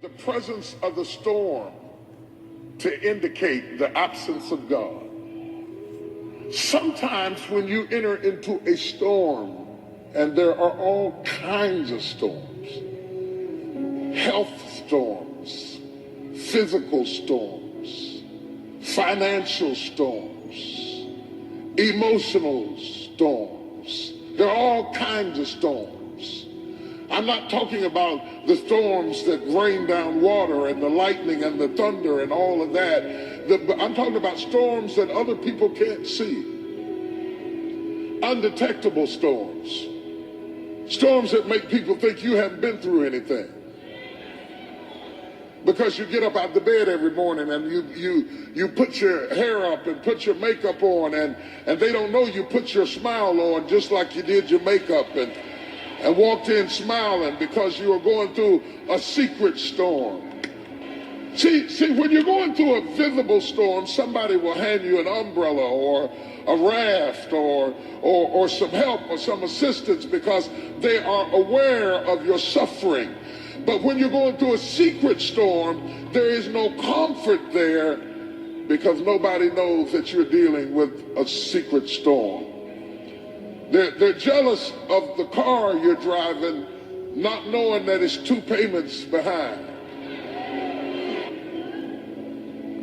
The presence of the storm to indicate the absence of God. Sometimes when you enter into a storm, and there are all kinds of storms, health storms, physical storms, financial storms, emotional storms, there are all kinds of storms. I'm not talking about the storms that rain down water and the lightning and the thunder and all of that. I'm talking about storms that other people can't see. Undetectable storms. Storms that make people think you haven't been through anything. Because you get up out the bed every morning and you put your hair up and put your makeup on and they don't know you put your smile on just like you did your makeup and walked in smiling because you were going through a secret storm. See, when you're going through a visible storm, somebody will hand you an umbrella or a raft or some help or some assistance because they are aware of your suffering. But when you're going through a secret storm, there is no comfort there because nobody knows that you're dealing with a secret storm. They're jealous of the car you're driving, not knowing that it's 2 payments behind.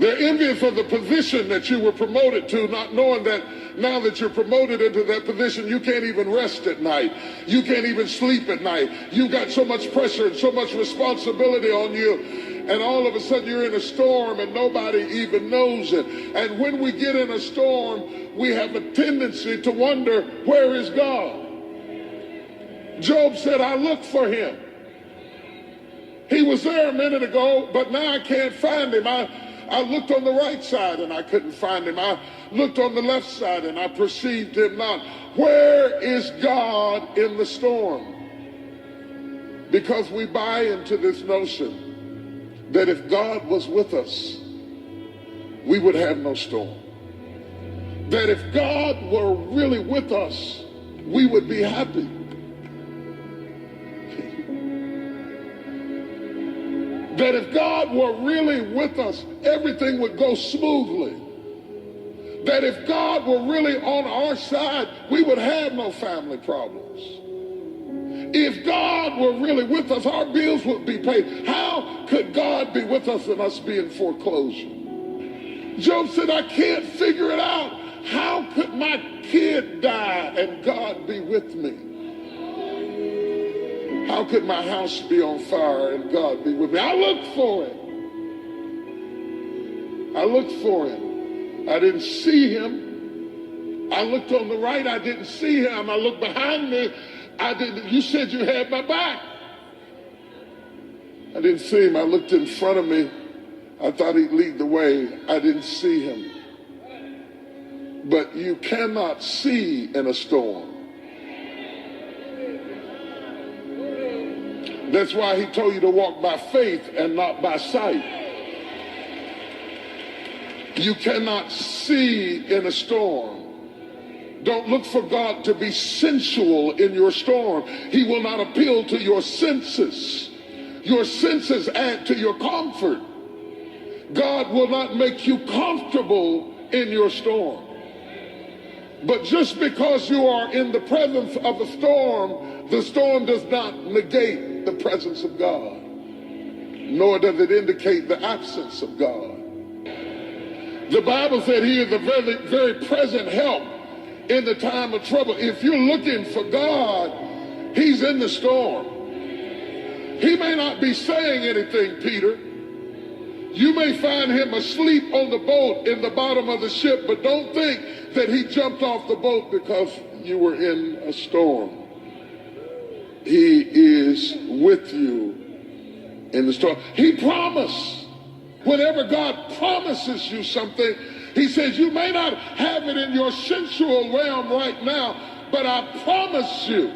They're envious of the position that you were promoted to, not knowing that now that you're promoted into that position, you can't even rest at night. You can't even sleep at night. You got so much pressure and so much responsibility on you. And all of a sudden you're in a storm and nobody even knows it. And when we get in a storm, we have a tendency to wonder, where is God? Job said, I looked for him. He was there a minute ago, but now I can't find him. I looked on the right side and I couldn't find him. I looked on the left side and I perceived him not. Where is God in the storm? Because we buy into this notion that if God was with us, we would have no storm. That if God were really with us, we would be happy. That if God were really with us, everything would go smoothly. That if God were really on our side, we would have no family problems. If God were really with us, our bills would be paid. How could God be with us and us be in foreclosure? Job said, I can't figure it out. How could my kid die and God be with me? How could my house be on fire and God be with me? I looked for him. I looked for him. I didn't see him. I looked on the right. I didn't see him. I looked behind me. I didn't. You said you had my back. I didn't see him. I looked in front of me. I thought he'd lead the way. I didn't see him. But you cannot see in a storm. That's why he told you to walk by faith and not by sight. You cannot see in a storm. Don't look for God to be sensual in your storm. He will not appeal to your senses. Your senses add to your comfort. God will not make you comfortable in your storm. But just because you are in the presence of a storm, the storm does not negate the presence of God, nor does it indicate the absence of God. The Bible said he is a very, very present help in the time of trouble. If you're looking for God, he's in the storm. He may not be saying anything, Peter. You may find him asleep on the boat in the bottom of the ship, but don't think that he jumped off the boat because you were in a storm. He is with you in the storm. He promised. Whenever God promises you something, he says, you may not have it in your sensual realm right now, but I promise you.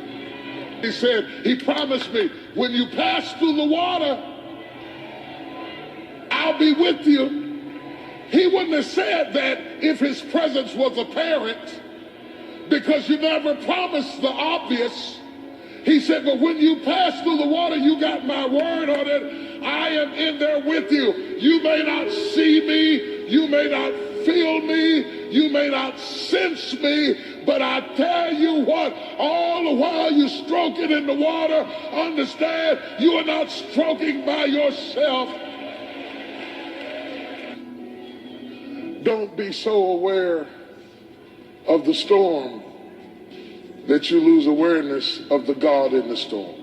He said, he promised me, when you pass through the water, I'll be with you. He wouldn't have said that if his presence was apparent, because you never promised the obvious. He said, but when you pass through the water, you got my word on it. I am in there with you. You may not see me, you may not feel me, you may not sense me, but I tell you what, all the while you're stroking in the water, understand you are not stroking by yourself. Don't be so aware of the storm that you lose awareness of the God in the storm.